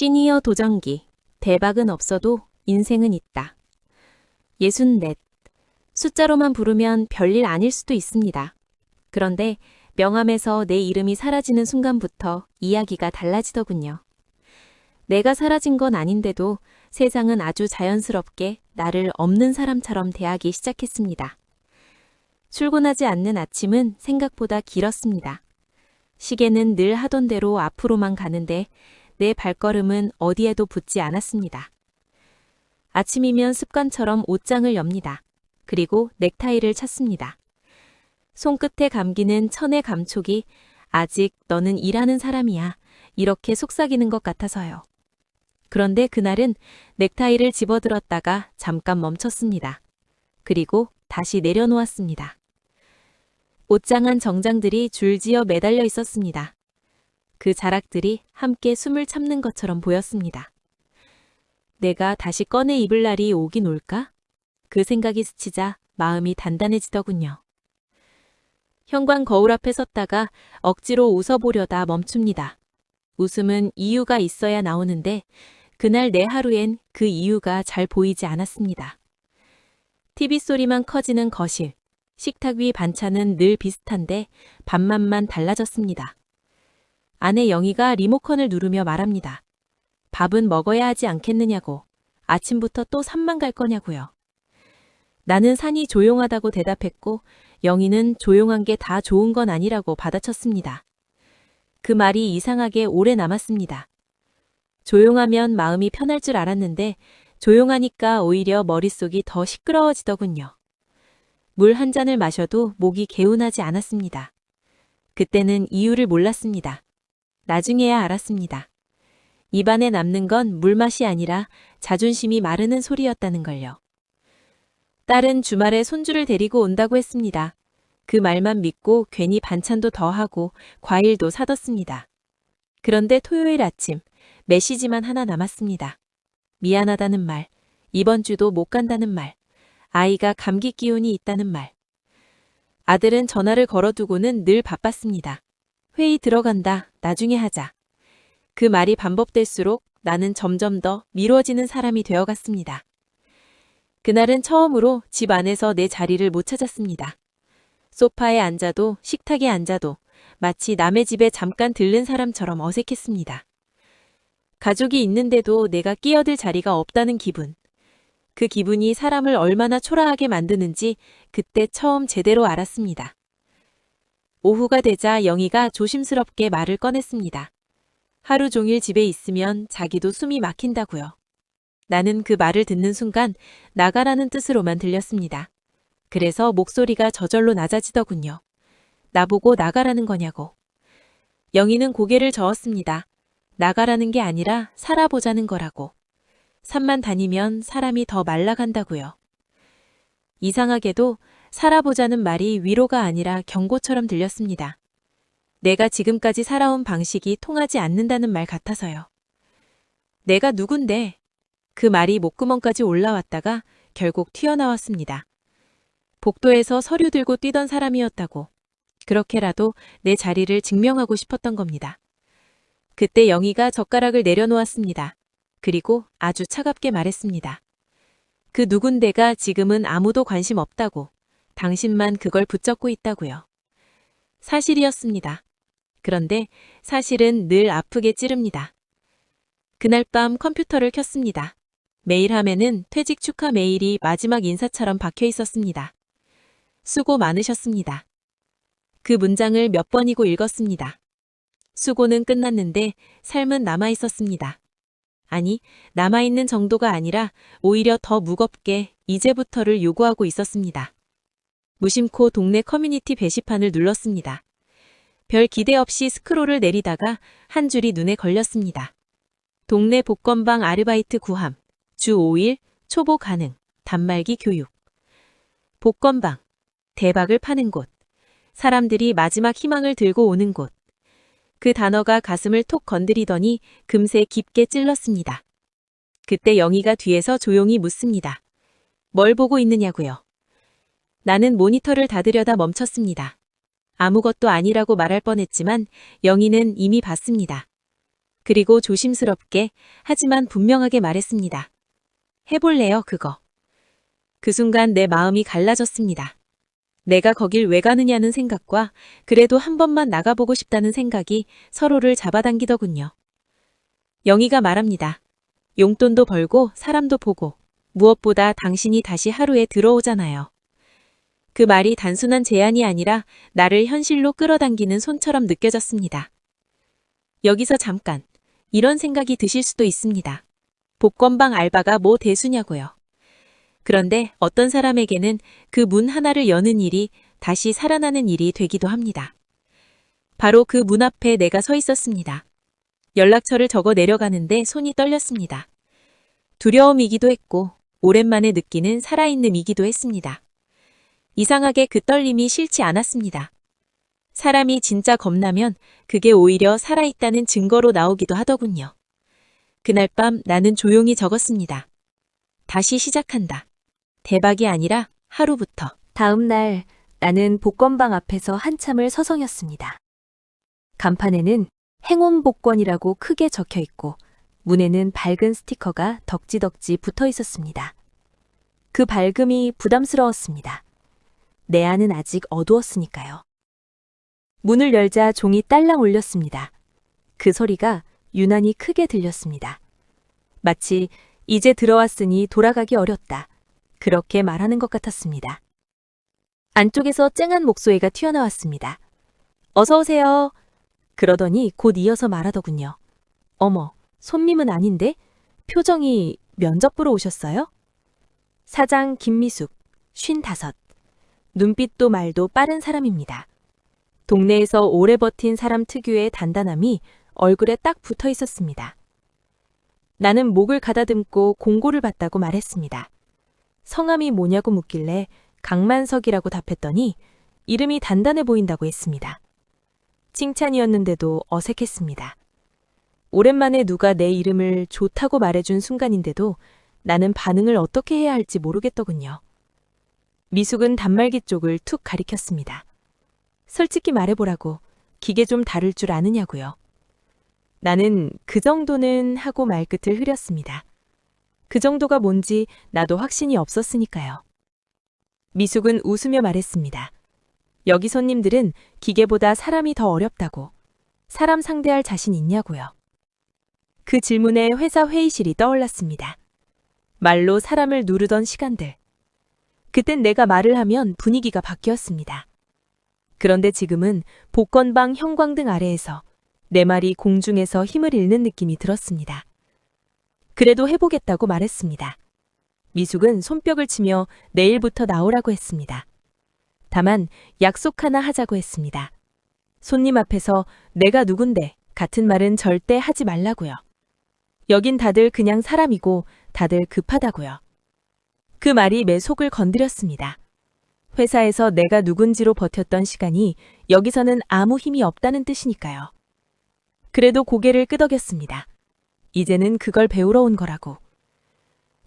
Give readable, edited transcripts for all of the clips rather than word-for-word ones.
시니어 도전기. 대박은 없어도 인생은 있다. 64. 숫자로만 부르면 별일 아닐 수도 있습니다. 그런데 명함에서 내 이름이 사라지는 순간부터 이야기가 달라지더군요. 내가 사라진 건 아닌데도 세상은 아주 자연스럽게 나를 없는 사람처럼 대하기 시작했습니다. 출근하지 않는 아침은 생각보다 길었습니다. 시계는 늘 하던 대로 앞으로만 가는데 내 발걸음은 어디에도 붙지 않았습니다. 아침이면 습관처럼 옷장을 엽니다. 그리고 넥타이를 찾습니다. 손끝에 감기는 천의 감촉이 아직 너는 일하는 사람이야 이렇게 속삭이는 것 같아서요. 그런데 그날은 넥타이를 집어들었다가 잠깐 멈췄습니다. 그리고 다시 내려놓았습니다. 옷장안 정장들이 줄지어 매달려 있었습니다. 그 자락들이 함께 숨을 참는 것처럼 보였습니다. 내가 다시 꺼내 입을 날이 오긴 올까? 그 생각이 스치자 마음이 단단해지더군요. 현관 거울 앞에 섰다가 억지로 웃어보려다 멈춥니다. 웃음은 이유가 있어야 나오는데 그날 내 하루엔 그 이유가 잘 보이지 않았습니다. TV 소리만 커지는 거실, 식탁 위 반찬은 늘 비슷한데 밥맛만 달라졌습니다. 아내 영희가 리모컨을 누르며 말합니다. 밥은 먹어야 하지 않겠느냐고, 아침부터 또 산만 갈 거냐고요. 나는 산이 조용하다고 대답했고 영희는 조용한 게 다 좋은 건 아니라고 받아쳤습니다. 그 말이 이상하게 오래 남았습니다. 조용하면 마음이 편할 줄 알았는데 조용하니까 오히려 머릿속이 더 시끄러워지더군요. 물 한 잔을 마셔도 목이 개운하지 않았습니다. 그때는 이유를 몰랐습니다. 나중에야 알았습니다. 입안에 남는 건 물맛이 아니라 자존심이 마르는 소리였다는 걸요. 딸은 주말에 손주를 데리고 온다고 했습니다. 그 말만 믿고 괜히 반찬도 더 하고 과일도 사뒀습니다. 그런데 토요일 아침 메시지만 하나 남았습니다. 미안하다는 말, 이번 주도 못 간다는 말, 아이가 감기 기운이 있다는 말. 아들은 전화를 걸어두고는 늘 바빴습니다. 회의 들어간다, 나중에 하자. 그 말이 반복될수록 나는 점점 더 미뤄지는 사람이 되어갔습니다. 그날은 처음으로 집 안에서 내 자리를 못 찾았습니다. 소파에 앉아도 식탁에 앉아도 마치 남의 집에 잠깐 들른 사람처럼 어색했습니다. 가족이 있는데도 내가 끼어들 자리가 없다는 기분. 그 기분이 사람을 얼마나 초라하게 만드는지 그때 처음 제대로 알았습니다. 오후가 되자 영희가 조심스럽게 말을 꺼냈습니다. 하루 종일 집에 있으면 자기도 숨이 막힌다고요. 나는 그 말을 듣는 순간 나가라는 뜻으로만 들렸습니다. 그래서 목소리가 저절로 낮아지더군요. 나보고 나가라는 거냐고. 영희는 고개를 저었습니다. 나가라는 게 아니라 살아보자는 거라고. 산만 다니면 사람이 더 말라간다고요. 이상하게도 살아보자는 말이 위로가 아니라 경고처럼 들렸습니다. 내가 지금까지 살아온 방식이 통하지 않는다는 말 같아서요. 내가 누군데? 그 말이 목구멍까지 올라왔다가 결국 튀어나왔습니다. 복도에서 서류 들고 뛰던 사람이었다고. 그렇게라도 내 자리를 증명하고 싶었던 겁니다. 그때 영희가 젓가락을 내려놓았습니다. 그리고 아주 차갑게 말했습니다. 그 누군데가 지금은 아무도 관심 없다고. 당신만 그걸 붙잡고 있다고요. 사실이었습니다. 그런데 사실은 늘 아프게 찌릅니다. 그날 밤 컴퓨터를 켰습니다. 메일함에는 퇴직 축하 메일이 마지막 인사처럼 박혀 있었습니다. 수고 많으셨습니다. 그 문장을 몇 번이고 읽었습니다. 수고는 끝났는데 삶은 남아 있었습니다. 아니, 남아있는 정도가 아니라 오히려 더 무겁게 이제부터를 요구하고 있었습니다. 무심코 동네 커뮤니티 게시판을 눌렀습니다. 별 기대 없이 스크롤을 내리다가 한 줄이 눈에 걸렸습니다. 동네 복권방 아르바이트 구함, 주 5일, 초보 가능, 단말기 교육. 복권방, 대박을 파는 곳, 사람들이 마지막 희망을 들고 오는 곳. 그 단어가 가슴을 톡 건드리더니 금세 깊게 찔렀습니다. 그때 영희가 뒤에서 조용히 묻습니다. 뭘 보고 있느냐고요. 나는 모니터를 닫으려다 멈췄습니다. 아무것도 아니라고 말할 뻔했지만 영희는 이미 봤습니다. 그리고 조심스럽게 하지만 분명하게 말했습니다. 해볼래요, 그거. 그 순간 내 마음이 갈라졌습니다. 내가 거길 왜 가느냐는 생각과 그래도 한 번만 나가보고 싶다는 생각이 서로를 잡아당기더군요. 영희가 말합니다. 용돈도 벌고 사람도 보고 무엇보다 당신이 다시 하루에 들어오잖아요. 그 말이 단순한 제안이 아니라 나를 현실로 끌어당기는 손처럼 느껴졌습니다. 여기서 잠깐 이런 생각이 드실 수도 있습니다. 복권방 알바가 뭐 대수냐고요. 그런데 어떤 사람에게는 그 문 하나를 여는 일이 다시 살아나는 일이 되기도 합니다. 바로 그 문 앞에 내가 서 있었습니다. 연락처를 적어 내려가는데 손이 떨렸습니다. 두려움이기도 했고 오랜만에 느끼는 살아있음이기도 했습니다. 이상하게 그 떨림이 싫지 않았습니다. 사람이 진짜 겁나면 그게 오히려 살아있다는 증거로 나오기도 하더군요. 그날 밤 나는 조용히 적었습니다. 다시 시작한다. 대박이 아니라 하루부터. 다음 날 나는 복권방 앞에서 한참을 서성였습니다. 간판에는 행운 복권이라고 크게 적혀 있고 문에는 밝은 스티커가 덕지덕지 붙어 있었습니다. 그 밝음이 부담스러웠습니다. 내 안은 아직 어두웠으니까요. 문을 열자 종이 딸랑 울렸습니다. 그 소리가 유난히 크게 들렸습니다. 마치 이제 들어왔으니 돌아가기 어렵다. 그렇게 말하는 것 같았습니다. 안쪽에서 쨍한 목소리가 튀어나왔습니다. 어서 오세요. 그러더니 곧 이어서 말하더군요. 어머, 손님은 아닌데? 표정이 면접 보러 오셨어요? 사장 김미숙, 55. 눈빛도 말도 빠른 사람입니다. 동네에서 오래 버틴 사람 특유의 단단함이 얼굴에 딱 붙어 있었습니다. 나는 목을 가다듬고 공고를 봤다고 말했습니다. 성함이 뭐냐고 묻길래 강만석이라고 답했더니 이름이 단단해 보인다고 했습니다. 칭찬이었는데도 어색했습니다. 오랜만에 누가 내 이름을 좋다고 말해준 순간인데도 나는 반응을 어떻게 해야 할지 모르겠더군요. 미숙은 단말기 쪽을 툭 가리켰습니다. 솔직히 말해보라고. 기계 좀 다룰 줄 아느냐고요. 나는 그 정도는 하고 말끝을 흐렸습니다. 그 정도가 뭔지 나도 확신이 없었으니까요. 미숙은 웃으며 말했습니다. 여기 손님들은 기계보다 사람이 더 어렵다고. 사람 상대할 자신 있냐고요. 그 질문에 회사 회의실이 떠올랐습니다. 말로 사람을 누르던 시간들. 그땐 내가 말을 하면 분위기가 바뀌었습니다. 그런데 지금은 복권방 형광등 아래에서 내 말이 공중에서 힘을 잃는 느낌이 들었습니다. 그래도 해보겠다고 말했습니다. 미숙은 손뼉을 치며 내일부터 나오라고 했습니다. 다만 약속 하나 하자고 했습니다. 손님 앞에서 내가 누군데 같은 말은 절대 하지 말라고요. 여긴 다들 그냥 사람이고 다들 급하다고요. 그 말이 내 속을 건드렸습니다. 회사에서 내가 누군지로 버텼던 시간이 여기서는 아무 힘이 없다는 뜻이니까요. 그래도 고개를 끄덕였습니다. 이제는 그걸 배우러 온 거라고.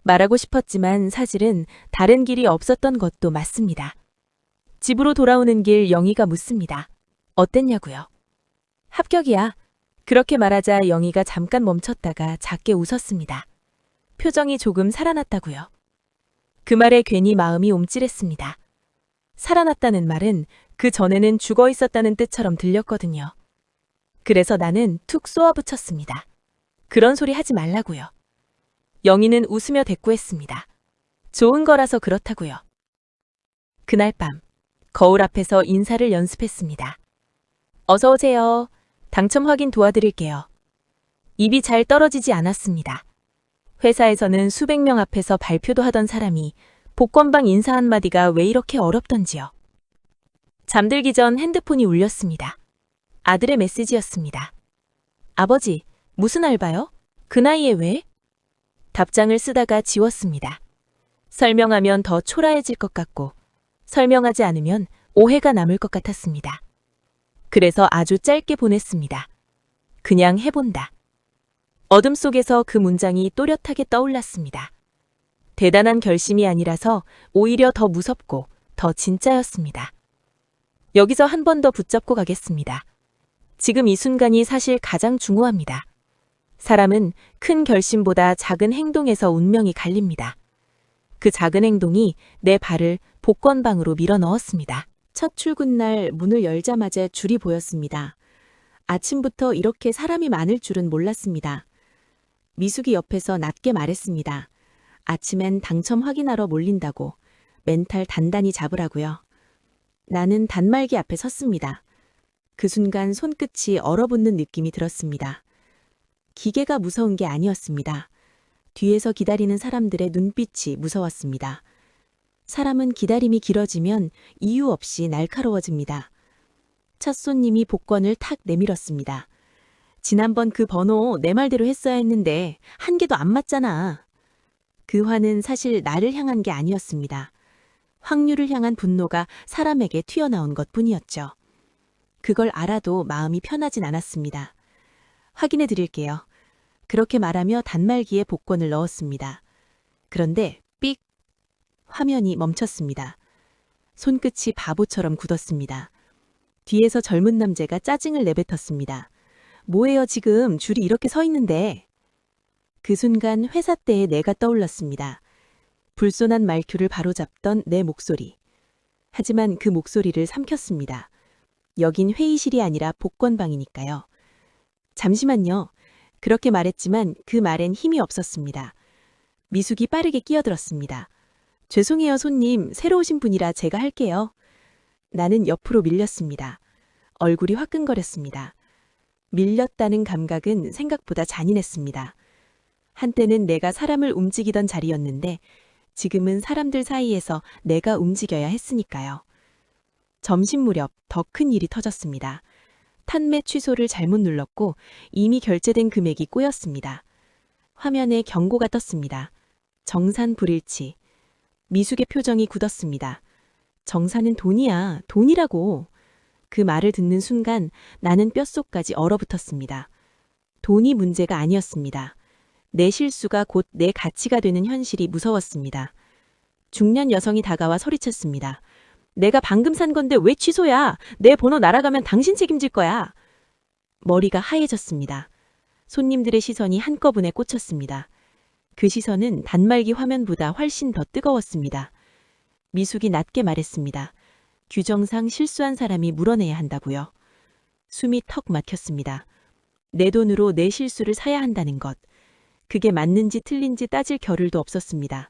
말하고 싶었지만 사실은 다른 길이 없었던 것도 맞습니다. 집으로 돌아오는 길 영희가 묻습니다. 어땠냐고요? 합격이야. 그렇게 말하자 영희가 잠깐 멈췄다가 작게 웃었습니다. 표정이 조금 살아났다고요. 그 말에 괜히 마음이 움찔했습니다. 살아났다는 말은 그 전에는 죽어 있었다는 뜻처럼 들렸거든요. 그래서 나는 툭 쏘아붙였습니다. 그런 소리 하지 말라고요. 영희는 웃으며 대꾸했습니다. 좋은 거라서 그렇다고요. 그날 밤 거울 앞에서 인사를 연습했습니다. 어서 오세요. 당첨 확인 도와드릴게요. 입이 잘 떨어지지 않았습니다. 회사에서는 수백 명 앞에서 발표도 하던 사람이 복권방 인사 한마디가 왜 이렇게 어렵던지요. 잠들기 전 핸드폰이 울렸습니다. 아들의 메시지였습니다. 아버지, 무슨 알바요? 그 나이에 왜? 답장을 쓰다가 지웠습니다. 설명하면 더 초라해질 것 같고 설명하지 않으면 오해가 남을 것 같았습니다. 그래서 아주 짧게 보냈습니다. 그냥 해본다. 어둠 속에서 그 문장이 또렷하게 떠올랐습니다. 대단한 결심이 아니라서 오히려 더 무섭고 더 진짜였습니다. 여기서 한 번 더 붙잡고 가겠습니다. 지금 이 순간이 사실 가장 중요합니다. 사람은 큰 결심보다 작은 행동에서 운명이 갈립니다. 그 작은 행동이 내 발을 복권방으로 밀어 넣었습니다. 첫 출근날 문을 열자마자 줄이 보였습니다. 아침부터 이렇게 사람이 많을 줄은 몰랐습니다. 미숙이 옆에서 낮게 말했습니다. 아침엔 당첨 확인하러 몰린다고. 멘탈 단단히 잡으라고요. 나는 단말기 앞에 섰습니다. 그 순간 손끝이 얼어붙는 느낌이 들었습니다. 기계가 무서운 게 아니었습니다. 뒤에서 기다리는 사람들의 눈빛이 무서웠습니다. 사람은 기다림이 길어지면 이유 없이 날카로워집니다. 첫 손님이 복권을 탁 내밀었습니다. 지난번 그 번호 내 말대로 했어야 했는데 한 개도 안 맞잖아. 그 화는 사실 나를 향한 게 아니었습니다. 확률을 향한 분노가 사람에게 튀어나온 것뿐이었죠. 그걸 알아도 마음이 편하진 않았습니다. 확인해 드릴게요. 그렇게 말하며 단말기에 복권을 넣었습니다. 그런데 삑! 화면이 멈췄습니다. 손끝이 바보처럼 굳었습니다. 뒤에서 젊은 남자가 짜증을 내뱉었습니다. 뭐예요 지금 줄이 이렇게 서 있는데. 그 순간 회사 때의 내가 떠올랐습니다. 불손한 말투를 바로잡던 내 목소리. 하지만 그 목소리를 삼켰습니다. 여긴 회의실이 아니라 복권방이니까요. 잠시만요. 그렇게 말했지만 그 말엔 힘이 없었습니다. 미숙이 빠르게 끼어들었습니다. 죄송해요 손님, 새로 오신 분이라 제가 할게요. 나는 옆으로 밀렸습니다. 얼굴이 화끈거렸습니다. 밀렸다는 감각은 생각보다 잔인했습니다. 한때는 내가 사람을 움직이던 자리였는데 지금은 사람들 사이에서 내가 움직여야 했으니까요. 점심 무렵 더 큰 일이 터졌습니다. 판매 취소를 잘못 눌렀고 이미 결제된 금액이 꼬였습니다. 화면에 경고가 떴습니다. 정산 불일치. 미숙의 표정이 굳었습니다. 정산은 돈이야, 돈이라고. 그 말을 듣는 순간 나는 뼛속까지 얼어붙었습니다. 돈이 문제가 아니었습니다. 내 실수가 곧 내 가치가 되는 현실이 무서웠습니다. 중년 여성이 다가와 소리쳤습니다. 내가 방금 산 건데 왜 취소야? 내 번호 날아가면 당신 책임질 거야. 머리가 하얘졌습니다. 손님들의 시선이 한꺼번에 꽂혔습니다. 그 시선은 단말기 화면보다 훨씬 더 뜨거웠습니다. 미숙이 낮게 말했습니다. 규정상 실수한 사람이 물어내야 한다고요. 숨이 턱 막혔습니다. 내 돈으로 내 실수를 사야 한다는 것. 그게 맞는지 틀린지 따질 겨를도 없었습니다.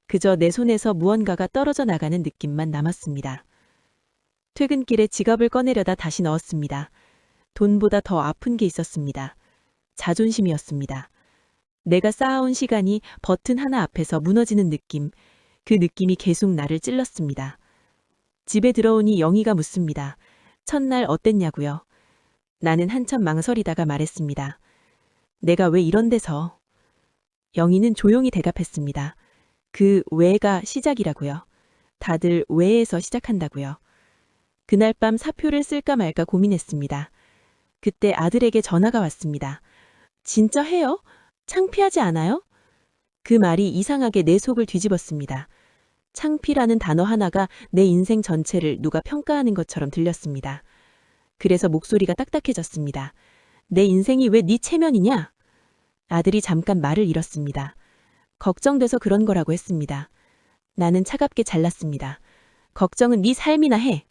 그저 내 손에서 무언가가 떨어져 나가는 느낌만 남았습니다. 퇴근길에 지갑을 꺼내려다 다시 넣었습니다. 돈보다 더 아픈 게 있었습니다. 자존심이었습니다. 내가 쌓아온 시간이 버튼 하나 앞에서 무너지는 느낌, 그 느낌이 계속 나를 찔렀습니다. 집에 들어오니 영희가 묻습니다. 첫날 어땠냐고요? 나는 한참 망설이다가 말했습니다. 내가 왜 이런 데서? 영희는 조용히 대답했습니다. 그 왜가 시작이라고요. 다들 왜에서 시작한다고요. 그날 밤 사표를 쓸까 말까 고민했습니다. 그때 아들에게 전화가 왔습니다. 진짜 해요? 창피하지 않아요? 그 말이 이상하게 내 속을 뒤집었습니다. 창피라는 단어 하나가 내 인생 전체를 누가 평가하는 것처럼 들렸습니다. 그래서 목소리가 딱딱해졌습니다. 내 인생이 왜 네 체면이냐? 아들이 잠깐 말을 잃었습니다. 걱정돼서 그런 거라고 했습니다. 나는 차갑게 잘랐습니다. 걱정은 네 삶이나 해.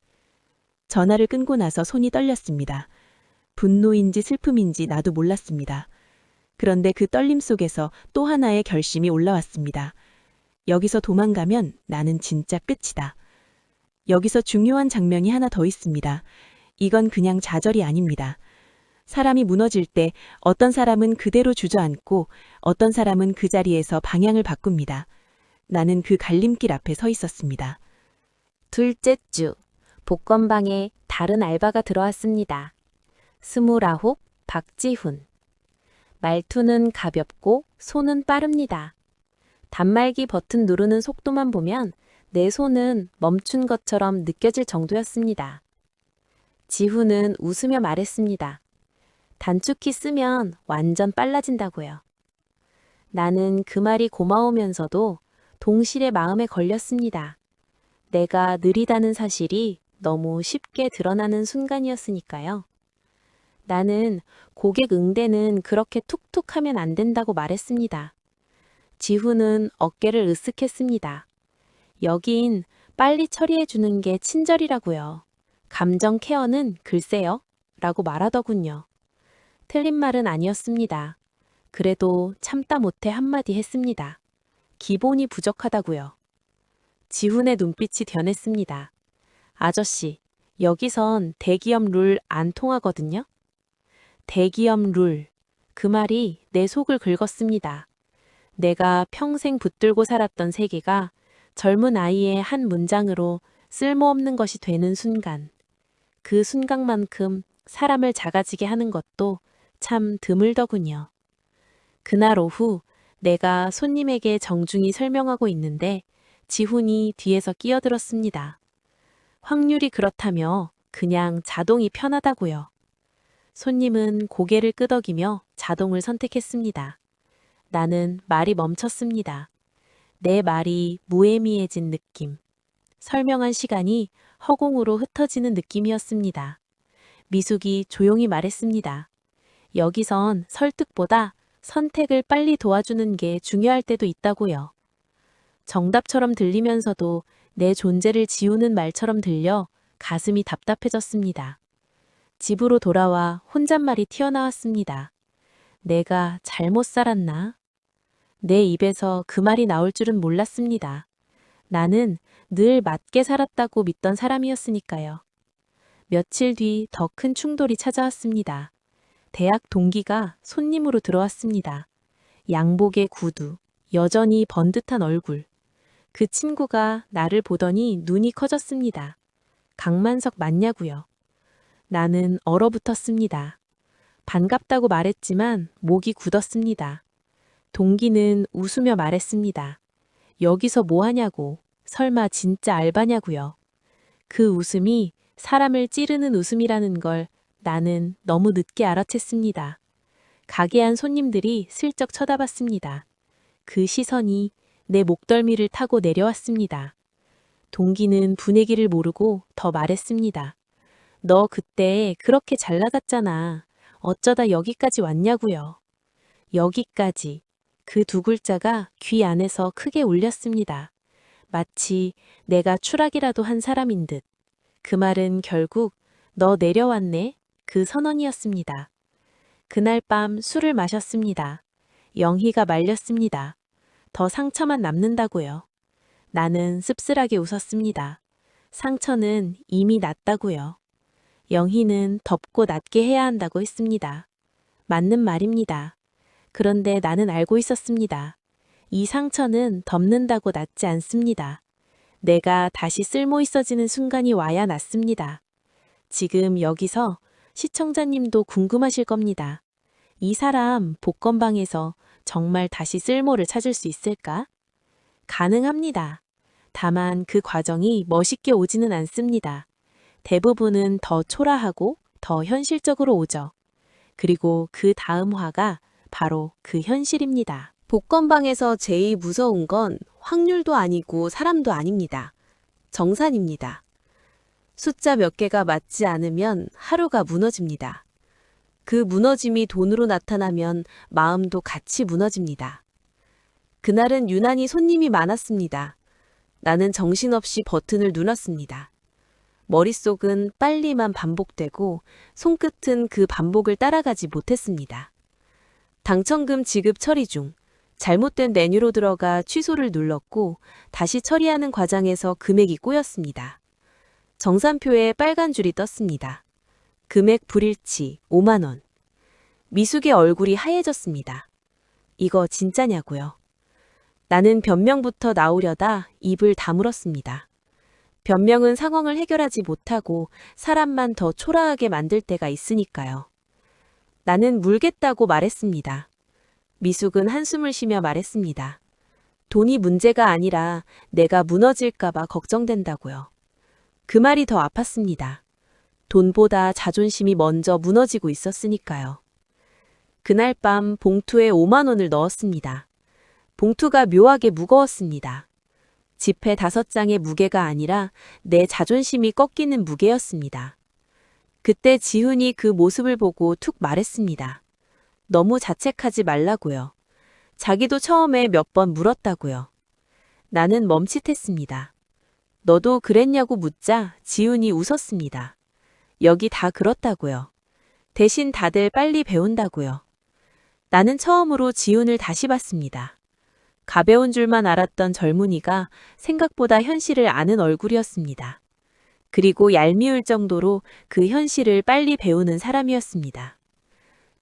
전화를 끊고 나서 손이 떨렸습니다. 분노인지 슬픔인지 나도 몰랐습니다. 그런데 그 떨림 속에서 또 하나의 결심이 올라왔습니다. 여기서 도망가면 나는 진짜 끝이다. 여기서 중요한 장면이 하나 더 있습니다. 이건 그냥 좌절이 아닙니다. 사람이 무너질 때 어떤 사람은 그대로 주저앉고 어떤 사람은 그 자리에서 방향을 바꿉니다. 나는 그 갈림길 앞에 서 있었습니다. 둘째 주, 복권방에 다른 알바가 들어왔습니다. 29, 박지훈. 말투는 가볍고 손은 빠릅니다. 단말기 버튼 누르는 속도만 보면 내 손은 멈춘 것처럼 느껴질 정도였습니다. 지훈은 웃으며 말했습니다. 단축키 쓰면 완전 빨라진다고요. 나는 그 말이 고마우면서도 동실의 마음에 걸렸습니다. 내가 느리다는 사실이 너무 쉽게 드러나는 순간이었으니까요. 나는 고객 응대는 그렇게 툭툭 하면 안 된다고 말했습니다. 지훈은 어깨를 으쓱했습니다. 여긴 빨리 처리해 주는 게 친절이라고요. 감정 케어는 글쎄요, 라고 말하더군요. 틀린 말은 아니었습니다. 그래도 참다 못해 한마디 했습니다. 기본이 부족하다고요. 지훈의 눈빛이 변했습니다. 아저씨, 여기선 대기업 룰 안 통하거든요? 대기업 룰. 그 말이 내 속을 긁었습니다. 내가 평생 붙들고 살았던 세계가 젊은 아이의 한 문장으로 쓸모없는 것이 되는 순간. 그 순간만큼 사람을 작아지게 하는 것도 참 드물더군요. 그날 오후 내가 손님에게 정중히 설명하고 있는데 지훈이 뒤에서 끼어들었습니다. 확률이 그렇다며 그냥 자동이 편하다고요. 손님은 고개를 끄덕이며 자동을 선택했습니다. 나는 말이 멈췄습니다. 내 말이 무의미해진 느낌. 설명한 시간이 허공으로 흩어지는 느낌이었습니다. 미숙이 조용히 말했습니다. 여기선 설득보다 선택을 빨리 도와주는 게 중요할 때도 있다고요. 정답처럼 들리면서도 내 존재를 지우는 말처럼 들려 가슴이 답답해졌습니다. 집으로 돌아와 혼잣말이 튀어나왔습니다. 내가 잘못 살았나? 내 입에서 그 말이 나올 줄은 몰랐습니다. 나는 늘 맞게 살았다고 믿던 사람이었으니까요. 며칠 뒤 더 큰 충돌이 찾아왔습니다. 대학 동기가 손님으로 들어왔습니다. 양복에 구두, 여전히 번듯한 얼굴. 그 친구가 나를 보더니 눈이 커졌습니다. 강만석 맞냐고요. 나는 얼어붙었습니다. 반갑다고 말했지만 목이 굳었습니다. 동기는 웃으며 말했습니다. 여기서 뭐 하냐고, 설마 진짜 알바냐고요. 그 웃음이 사람을 찌르는 웃음이라는 걸 나는 너무 늦게 알아챘습니다. 가게 안 손님들이 슬쩍 쳐다봤습니다. 그 시선이 내 목덜미를 타고 내려왔습니다. 동기는 분위기를 모르고 더 말했습니다. 너 그때 그렇게 잘 나갔잖아. 어쩌다 여기까지 왔냐고요. 여기까지. 그 두 글자가 귀 안에서 크게 울렸습니다. 마치 내가 추락이라도 한 사람인 듯. 그 말은 결국 너 내려왔네. 그 선언이었습니다. 그날 밤 술을 마셨습니다. 영희가 말렸습니다. 더 상처만 남는다고요. 나는 씁쓸하게 웃었습니다. 상처는 이미 났다고요. 영희는 덮고 낫게 해야 한다고 했습니다. 맞는 말입니다. 그런데 나는 알고 있었습니다. 이 상처는 덮는다고 낫지 않습니다. 내가 다시 쓸모 있어지는 순간이 와야 낫습니다. 지금 여기서 시청자님도 궁금하실 겁니다. 이 사람 복권방에서 정말 다시 쓸모를 찾을 수 있을까? 가능합니다. 다만 그 과정이 멋있게 오지는 않습니다. 대부분은 더 초라하고 더 현실적으로 오죠. 그리고 그 다음 화가 바로 그 현실입니다. 복권방에서 제일 무서운 건 확률도 아니고 사람도 아닙니다. 정산입니다. 숫자 몇 개가 맞지 않으면 하루가 무너집니다. 그 무너짐이 돈으로 나타나면 마음도 같이 무너집니다. 그날은 유난히 손님이 많았습니다. 나는 정신없이 버튼을 눌렀습니다. 머릿속은 빨리만 반복되고 손끝은 그 반복을 따라가지 못했습니다. 당첨금 지급 처리 중 잘못된 메뉴로 들어가 취소를 눌렀고 다시 처리하는 과정에서 금액이 꼬였습니다. 정산표에 빨간 줄이 떴습니다. 금액 불일치 5만 원. 미숙의 얼굴이 하얘졌습니다. 이거 진짜냐고요. 나는 변명부터 나오려다 입을 다물었습니다. 변명은 상황을 해결하지 못하고 사람만 더 초라하게 만들 때가 있으니까요. 나는 물겠다고 말했습니다. 미숙은 한숨을 쉬며 말했습니다. 돈이 문제가 아니라 내가 무너질까봐 걱정된다고요. 그 말이 더 아팠습니다. 돈보다 자존심이 먼저 무너지고 있었으니까요. 그날 밤 봉투에 5만 원을 넣었습니다. 봉투가 묘하게 무거웠습니다. 지폐 5장의 무게가 아니라 내 자존심이 꺾이는 무게였습니다. 그때 지훈이 그 모습을 보고 툭 말했습니다. 너무 자책하지 말라고요. 자기도 처음에 몇 번 물었다고요. 나는 멈칫했습니다. 너도 그랬냐고 묻자 지훈이 웃었습니다. 여기 다 그렇다고요. 대신 다들 빨리 배운다고요. 나는 처음으로 지훈을 다시 봤습니다. 가벼운 줄만 알았던 젊은이가 생각보다 현실을 아는 얼굴이었습니다. 그리고 얄미울 정도로 그 현실을 빨리 배우는 사람이었습니다.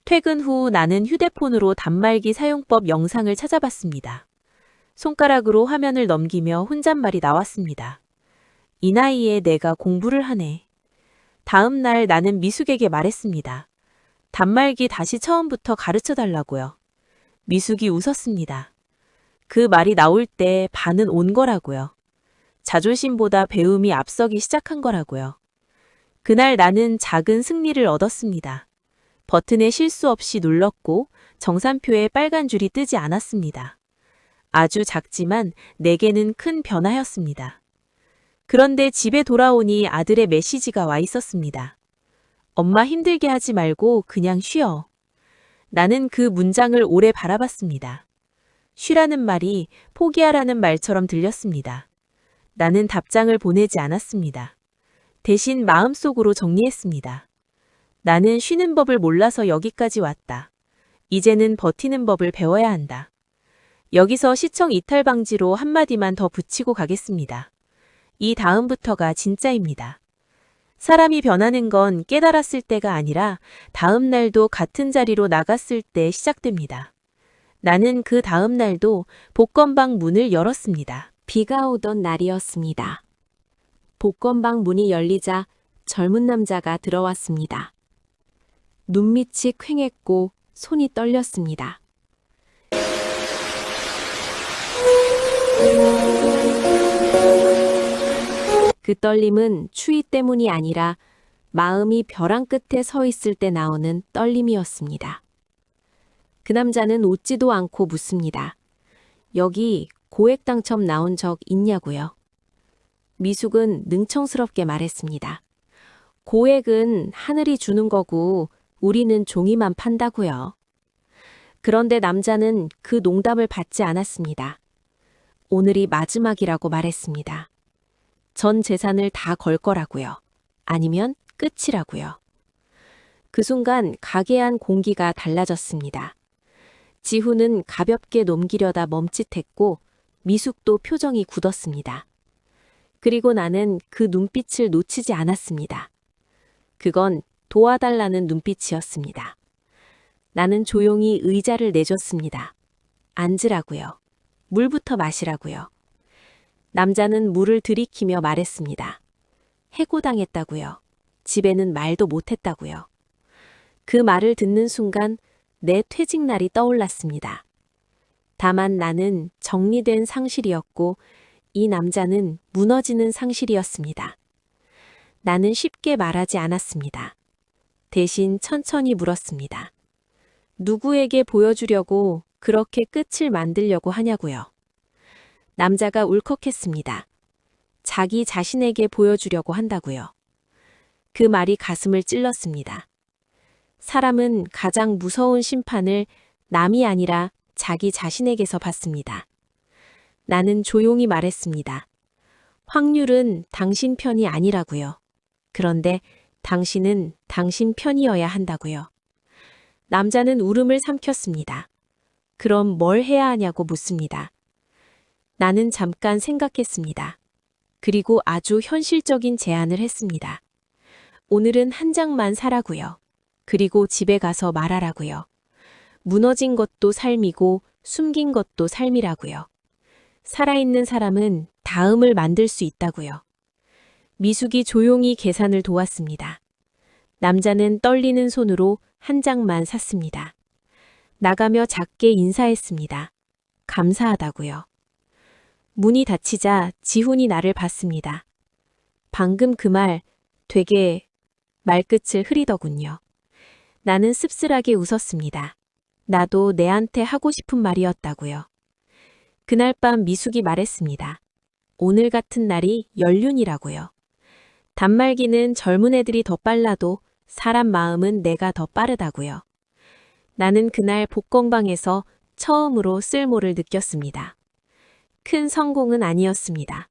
퇴근 후 나는 휴대폰으로 단말기 사용법 영상을 찾아봤습니다. 손가락으로 화면을 넘기며 혼잣말이 나왔습니다. 이 나이에 내가 공부를 하네. 다음 날 나는 미숙에게 말했습니다. 단말기 다시 처음부터 가르쳐 달라고요. 미숙이 웃었습니다. 그 말이 나올 때 반은 온 거라고요. 자존심보다 배움이 앞서기 시작한 거라고요. 그날 나는 작은 승리를 얻었습니다. 버튼에 실수 없이 눌렀고 정산표에 빨간 줄이 뜨지 않았습니다. 아주 작지만 내게는 큰 변화였습니다. 그런데 집에 돌아오니 아들의 메시지가 와 있었습니다. 엄마 힘들게 하지 말고 그냥 쉬어. 나는 그 문장을 오래 바라봤습니다. 쉬라는 말이 포기하라는 말처럼 들렸습니다. 나는 답장을 보내지 않았습니다. 대신 마음속으로 정리했습니다. 나는 쉬는 법을 몰라서 여기까지 왔다. 이제는 버티는 법을 배워야 한다. 여기서 시청 이탈 방지로 한마디만 더 붙이고 가겠습니다. 이 다음부터가 진짜입니다. 사람이 변하는 건 깨달았을 때가 아니라 다음 날도 같은 자리로 나갔을 때 시작됩니다. 나는 그 다음 날도 복권방 문을 열었습니다. 비가 오던 날이었습니다. 복권방 문이 열리자 젊은 남자가 들어왔습니다. 눈밑이 퀭했고 손이 떨렸습니다. 그 떨림은 추위 때문이 아니라 마음이 벼랑 끝에 서 있을 때 나오는 떨림이었습니다. 그 남자는 웃지도 않고 묻습니다. 여기 고액 당첨 나온 적 있냐고요? 미숙은 능청스럽게 말했습니다. 고액은 하늘이 주는 거고 우리는 종이만 판다고요. 그런데 남자는 그 농담을 받지 않았습니다. 오늘이 마지막이라고 말했습니다. 전 재산을 다 걸 거라고요. 아니면 끝이라고요. 그 순간 가게 안 공기가 달라졌습니다. 지훈은 가볍게 넘기려다 멈칫했고 미숙도 표정이 굳었습니다. 그리고 나는 그 눈빛을 놓치지 않았습니다. 그건 도와달라는 눈빛이었습니다. 나는 조용히 의자를 내줬습니다. 앉으라고요. 물부터 마시라고요. 남자는 물을 들이키며 말했습니다. 해고당했다고요. 집에는 말도 못했다고요. 그 말을 듣는 순간 내 퇴직날이 떠올랐습니다. 다만 나는 정리된 상실이었고 이 남자는 무너지는 상실이었습니다. 나는 쉽게 말하지 않았습니다. 대신 천천히 물었습니다. 누구에게 보여주려고 그렇게 끝을 만들려고 하냐고요. 남자가 울컥했습니다. 자기 자신에게 보여주려고 한다고요. 그 말이 가슴을 찔렀습니다. 사람은 가장 무서운 심판을 남이 아니라 자기 자신에게서 받습니다. 나는 조용히 말했습니다. 확률은 당신 편이 아니라고요. 그런데 당신은 당신 편이어야 한다고요. 남자는 울음을 삼켰습니다. 그럼 뭘 해야 하냐고 묻습니다. 나는 잠깐 생각했습니다. 그리고 아주 현실적인 제안을 했습니다. 오늘은 한 장만 사라고요. 그리고 집에 가서 말하라고요. 무너진 것도 삶이고 숨긴 것도 삶이라고요. 살아있는 사람은 다음을 만들 수 있다고요. 미숙이 조용히 계산을 도왔습니다. 남자는 떨리는 손으로 한 장만 샀습니다. 나가며 작게 인사했습니다. 감사하다고요. 문이 닫히자 지훈이 나를 봤습니다. 방금 그 말 되게 말끝을 흐리더군요. 나는 씁쓸하게 웃었습니다. 나도 내한테 하고 싶은 말이었다고요. 그날 밤 미숙이 말했습니다. 오늘 같은 날이 연륜이라고요. 단말기는 젊은 애들이 더 빨라도 사람 마음은 내가 더 빠르다고요. 나는 그날 복권방에서 처음으로 쓸모를 느꼈습니다. 큰 성공은 아니었습니다.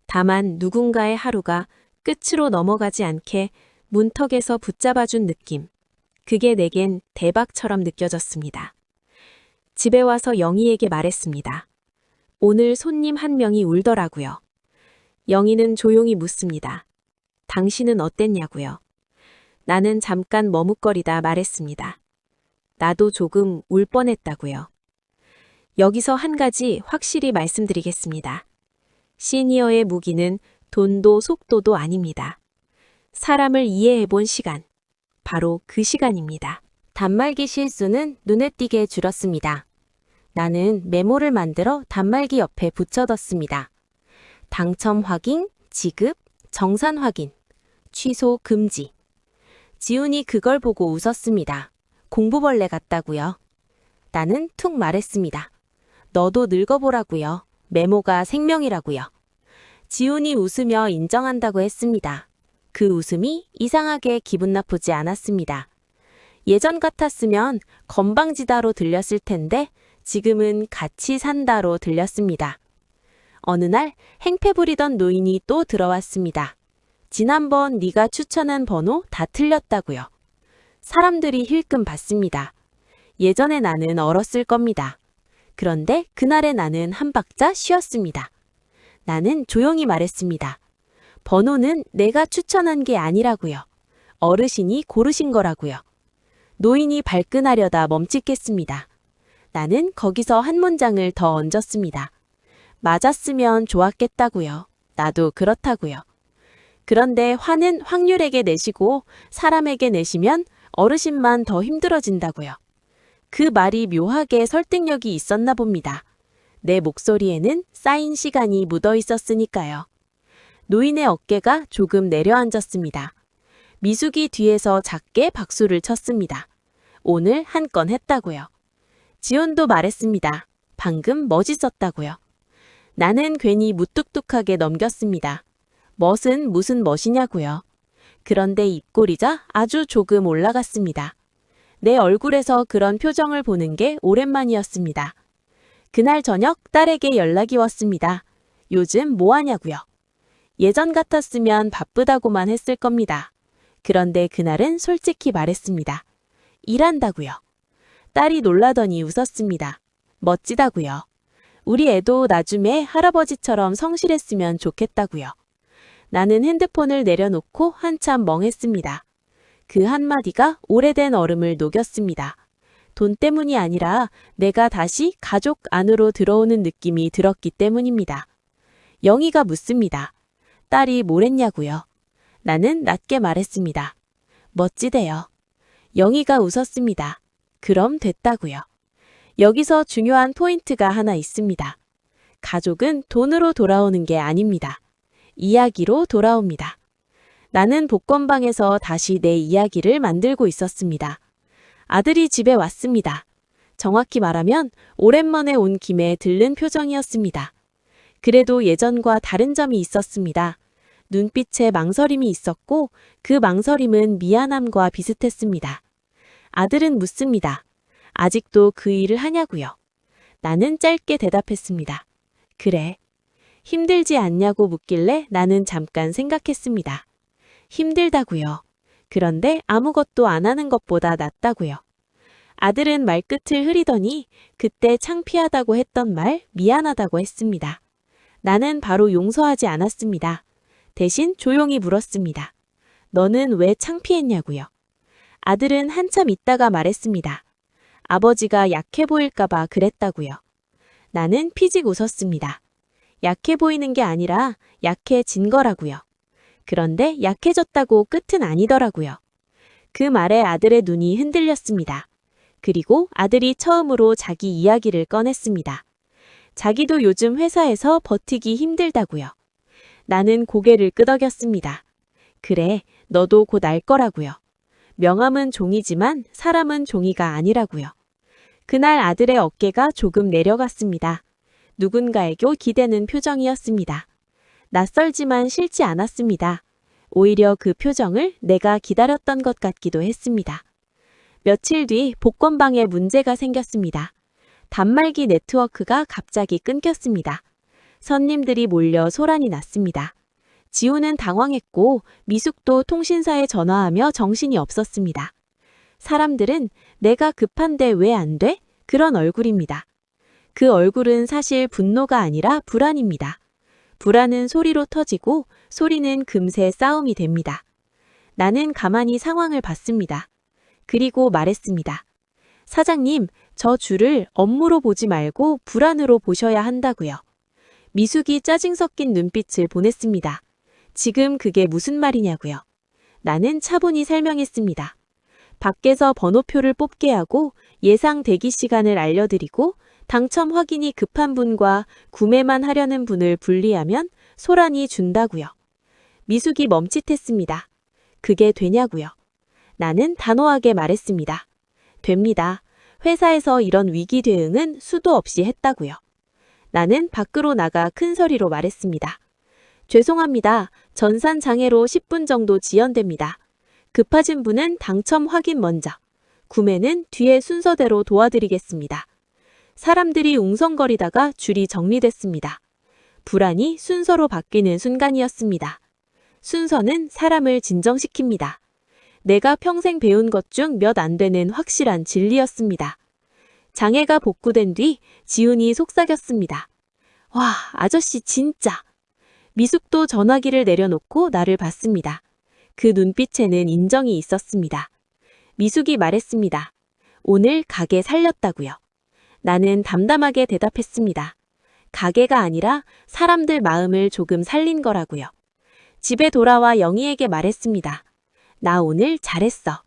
다만 누군가의 하루가 끝으로 넘어가지 않게 문턱에서 붙잡아준 느낌. 그게 내겐 대박처럼 느껴졌습니다. 집에 와서 영희에게 말했습니다. 오늘 손님 한 명이 울더라고요. 영희는 조용히 묻습니다. 당신은 어땠냐고요? 나는 잠깐 머뭇거리다 말했습니다. 나도 조금 울 뻔했다고요. 여기서 한 가지 확실히 말씀드리겠습니다. 시니어의 무기는 돈도 속도도 아닙니다. 사람을 이해해본 시간, 바로 그 시간입니다. 단말기 실수는 눈에 띄게 줄었습니다. 나는 메모를 만들어 단말기 옆에 붙여뒀습니다. 당첨 확인, 지급, 정산 확인, 취소 금지. 지훈이 그걸 보고 웃었습니다. 공부벌레 같다고요. 나는 툭 말했습니다. 너도 늙어보라고요. 메모가 생명이라고요. 지훈이 웃으며 인정한다고 했습니다. 그 웃음이 이상하게 기분 나쁘지 않았습니다. 예전 같았으면 건방지다로 들렸을 텐데 지금은 같이 산다로 들렸습니다. 어느 날 행패 부리던 노인이 또 들어왔습니다. 지난번 네가 추천한 번호 다 틀렸다고요. 사람들이 힐끔 받습니다. 예전에 나는 얼었을 겁니다. 그런데 그날의 나는 한 박자 쉬었습니다. 나는 조용히 말했습니다. 번호는 내가 추천한 게 아니라고요. 어르신이 고르신 거라고요. 노인이 발끈하려다 멈칫겠습니다. 나는 거기서 한 문장을 더 얹었습니다. 맞았으면 좋았겠다고요. 나도 그렇다고요. 그런데 화는 확률에게 내시고 사람에게 내시면 어르신만 더 힘들어진다고요. 그 말이 묘하게 설득력이 있었나 봅니다. 내 목소리에는 쌓인 시간이 묻어 있었으니까요. 노인의 어깨가 조금 내려앉았습니다. 미숙이 뒤에서 작게 박수를 쳤습니다. 오늘 한 건 했다고요. 지훈도 말했습니다. 방금 멋있었다고요. 나는 괜히 무뚝뚝하게 넘겼습니다. 멋은 무슨 멋이냐고요. 그런데 입꼬리자 아주 조금 올라갔습니다. 내 얼굴에서 그런 표정을 보는 게 오랜만이었습니다. 그날 저녁 딸에게 연락이 왔습니다. 요즘 뭐 하냐고요. 예전 같았으면 바쁘다고만 했을 겁니다. 그런데 그날은 솔직히 말했습니다. 일한다고요. 딸이 놀라더니 웃었습니다. 멋지다고요. 우리 애도 나중에 할아버지처럼 성실했으면 좋겠다고요. 나는 핸드폰을 내려놓고 한참 멍했습니다. 그 한마디가 오래된 얼음을 녹였습니다. 돈 때문이 아니라 내가 다시 가족 안으로 들어오는 느낌이 들었기 때문입니다. 영희가 묻습니다. 딸이 뭘 했냐고요. 나는 낮게 말했습니다. 멋지대요. 영희가 웃었습니다. 그럼 됐다고요. 여기서 중요한 포인트가 하나 있습니다. 가족은 돈으로 돌아오는 게 아닙니다. 이야기로 돌아옵니다. 나는 복권방에서 다시 내 이야기를 만들고 있었습니다. 아들이 집에 왔습니다. 정확히 말하면 오랜만에 온 김에 들른 표정이었습니다. 그래도 예전과 다른 점이 있었습니다. 눈빛에 망설임이 있었고 그 망설임은 미안함과 비슷했습니다. 아들은 묻습니다. 아직도 그 일을 하냐고요. 나는 짧게 대답했습니다. 그래. 힘들지 않냐고 묻길래 나는 잠깐 생각했습니다. 힘들다고요. 그런데 아무것도 안 하는 것보다 낫다고요. 아들은 말끝을 흐리더니 그때 창피하다고 했던 말 미안하다고 했습니다. 나는 바로 용서하지 않았습니다. 대신 조용히 물었습니다. 너는 왜 창피했냐고요. 아들은 한참 있다가 말했습니다. 아버지가 약해 보일까봐 그랬다고요. 나는 피직 웃었습니다. 약해 보이는 게 아니라 약해진 거라고요. 그런데 약해졌다고 끝은 아니더라고요. 그 말에 아들의 눈이 흔들렸습니다. 그리고 아들이 처음으로 자기 이야기를 꺼냈습니다. 자기도 요즘 회사에서 버티기 힘들다고요. 나는 고개를 끄덕였습니다. 그래, 너도 곧 알 거라고요. 명함은 종이지만 사람은 종이가 아니라고요. 그날 아들의 어깨가 조금 내려갔습니다. 누군가에게 기대는 표정이었습니다. 낯설지만 싫지 않았습니다. 오히려 그 표정을 내가 기다렸던 것 같기도 했습니다. 며칠 뒤 복권방에 문제가 생겼습니다. 단말기 네트워크가 갑자기 끊겼습니다. 손님들이 몰려 소란이 났습니다. 지우는 당황했고 미숙도 통신사에 전화하며 정신이 없었습니다. 사람들은 내가 급한데 왜 안 돼? 그런 얼굴입니다. 그 얼굴은 사실 분노가 아니라 불안입니다. 불안은 소리로 터지고 소리는 금세 싸움이 됩니다. 나는 가만히 상황을 봤습니다. 그리고 말했습니다. 사장님, 저 줄을 업무로 보지 말고 불안으로 보셔야 한다고요. 미숙이 짜증 섞인 눈빛을 보냈습니다. 지금 그게 무슨 말이냐고요. 나는 차분히 설명했습니다. 밖에서 번호표를 뽑게 하고 예상 대기 시간을 알려드리고 당첨 확인이 급한 분과 구매만 하려는 분을 분리하면 소란이 준다고요. 미숙이 멈칫했습니다. 그게 되냐고요. 나는 단호하게 말했습니다. 됩니다. 회사에서 이런 위기 대응은 수도 없이 했다고요. 나는 밖으로 나가 큰 소리로 말했습니다. 죄송합니다. 전산 장애로 10분 정도 지연됩니다. 급하신 분은 당첨 확인 먼저, 구매는 뒤에 순서대로 도와드리겠습니다. 사람들이 웅성거리다가 줄이 정리됐습니다. 불안이 순서로 바뀌는 순간이었습니다. 순서는 사람을 진정시킵니다. 내가 평생 배운 것 중 몇 안 되는 확실한 진리였습니다. 장애가 복구된 뒤 지훈이 속삭였습니다. 와, 아저씨 진짜. 미숙도 전화기를 내려놓고 나를 봤습니다. 그 눈빛에는 인정이 있었습니다. 미숙이 말했습니다. 오늘 가게 살렸다고요. 나는 담담하게 대답했습니다. 가게가 아니라 사람들 마음을 조금 살린 거라고요. 집에 돌아와 영희에게 말했습니다. 나 오늘 잘했어.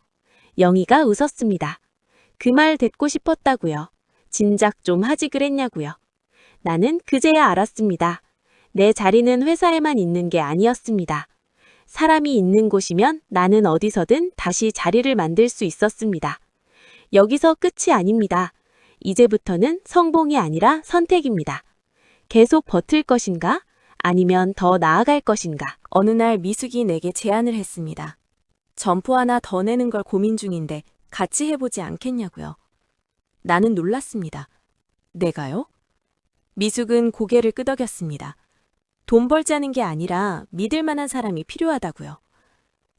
영희가 웃었습니다. 그 말 듣고 싶었다고요. 진작 좀 하지 그랬냐고요. 나는 그제야 알았습니다. 내 자리는 회사에만 있는 게 아니었습니다. 사람이 있는 곳이면 나는 어디서든 다시 자리를 만들 수 있었습니다. 여기서 끝이 아닙니다. 이제부터는 성공이 아니라 선택입니다. 계속 버틸 것인가? 아니면 더 나아갈 것인가? 어느 날 미숙이 내게 제안을 했습니다. 점포 하나 더 내는 걸 고민 중인데 같이 해보지 않겠냐고요. 나는 놀랐습니다. 내가요? 미숙은 고개를 끄덕였습니다. 돈 벌자는 게 아니라 믿을 만한 사람이 필요하다고요.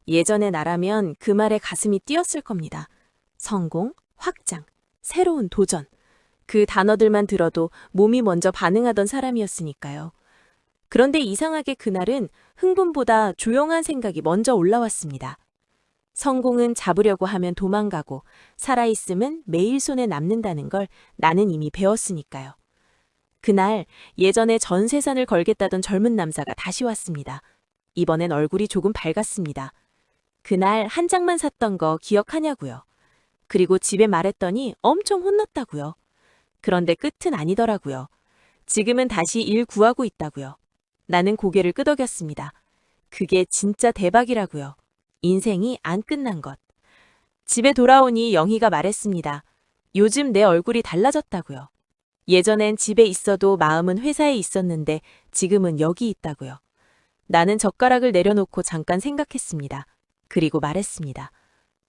예전의 나라면 그 말에 가슴이 뛰었을 겁니다. 성공, 확장, 새로운 도전. 그 단어들만 들어도 몸이 먼저 반응하던 사람이었으니까요. 그런데 이상하게 그날은 흥분보다 조용한 생각이 먼저 올라왔습니다. 성공은 잡으려고 하면 도망가고 살아있음은 매일 손에 남는다는 걸 나는 이미 배웠으니까요. 그날 예전에 전 세산을 걸겠다던 젊은 남자가 다시 왔습니다. 이번엔 얼굴이 조금 밝았습니다. 그날 한 장만 샀던 거 기억하냐고요. 그리고 집에 말했더니 엄청 혼났다고요. 그런데 끝은 아니더라고요. 지금은 다시 일 구하고 있다고요. 나는 고개를 끄덕였습니다. 그게 진짜 대박이라고요. 인생이 안 끝난 것. 집에 돌아오니 영희가 말했습니다. 요즘 내 얼굴이 달라졌다고요. 예전엔 집에 있어도 마음은 회사에 있었는데 지금은 여기 있다고요. 나는 젓가락을 내려놓고 잠깐 생각했습니다. 그리고 말했습니다.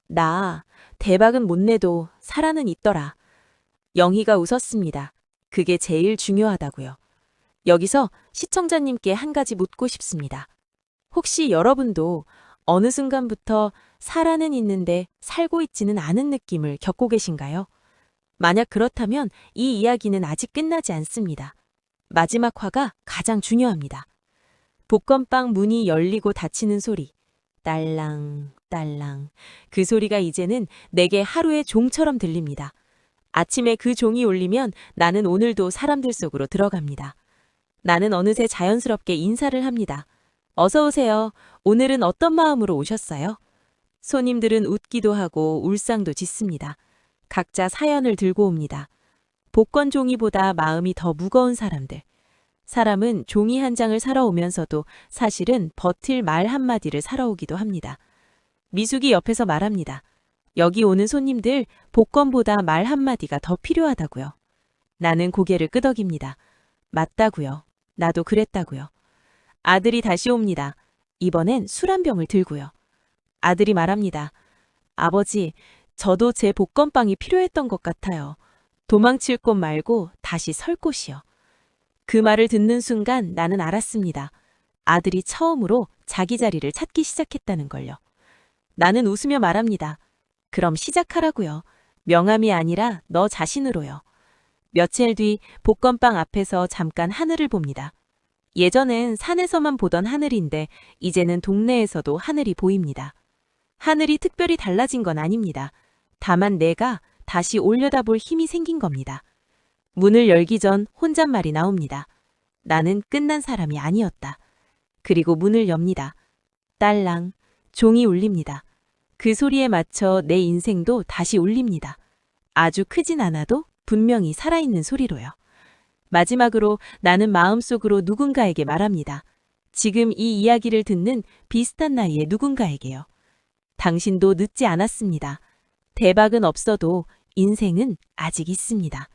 나 대박은 못 내도 살아는 있더라. 영희가 웃었습니다. 그게 제일 중요하다고요. 여기서 시청자님께 한 가지 묻고 싶습니다. 혹시 여러분도 어느 순간부터 살아는 있는데 살고 있지는 않은 느낌을 겪고 계신가요? 만약 그렇다면 이 이야기는 아직 끝나지 않습니다. 마지막 화가 가장 중요합니다. 복권방 문이 열리고 닫히는 소리. 딸랑, 딸랑. 그 소리가 이제는 내게 하루의 종처럼 들립니다. 아침에 그 종이 울리면 나는 오늘도 사람들 속으로 들어갑니다. 나는 어느새 자연스럽게 인사를 합니다. 어서 오세요. 오늘은 어떤 마음으로 오셨어요? 손님들은 웃기도 하고 울상도 짓습니다. 각자 사연을 들고 옵니다. 복권 종이보다 마음이 더 무거운 사람들. 사람은 종이 한 장을 사러 오면서도 사실은 버틸 말 한마디를 사러 오기도 합니다. 미숙이 옆에서 말합니다. 여기 오는 손님들 복권보다 말 한마디가 더 필요하다고요. 나는 고개를 끄덕입니다. 맞다고요. 나도 그랬다고요. 아들이 다시 옵니다. 이번엔 술 한 병을 들고요. 아들이 말합니다. 아버지, 저도 제 복권방이 필요했던 것 같아요. 도망칠 곳 말고 다시 설 곳이요. 그 말을 듣는 순간 나는 알았습니다. 아들이 처음으로 자기 자리를 찾기 시작했다는 걸요. 나는 웃으며 말합니다. 그럼 시작하라고요. 명함이 아니라 너 자신으로요. 며칠 뒤 복권방 앞에서 잠깐 하늘을 봅니다. 예전엔 산에서만 보던 하늘인데 이제는 동네에서도 하늘이 보입니다. 하늘이 특별히 달라진 건 아닙니다. 다만 내가 다시 올려다볼 힘이 생긴 겁니다. 문을 열기 전 혼잣말이 나옵니다. 나는 끝난 사람이 아니었다. 그리고 문을 엽니다. 딸랑, 종이 울립니다. 그 소리에 맞춰 내 인생도 다시 울립니다. 아주 크진 않아도 분명히 살아있는 소리로요. 마지막으로 나는 마음속으로 누군가에게 말합니다. 지금 이 이야기를 듣는 비슷한 나이의 누군가에게요. 당신도 늦지 않았습니다. 대박은 없어도 인생은 아직 있습니다.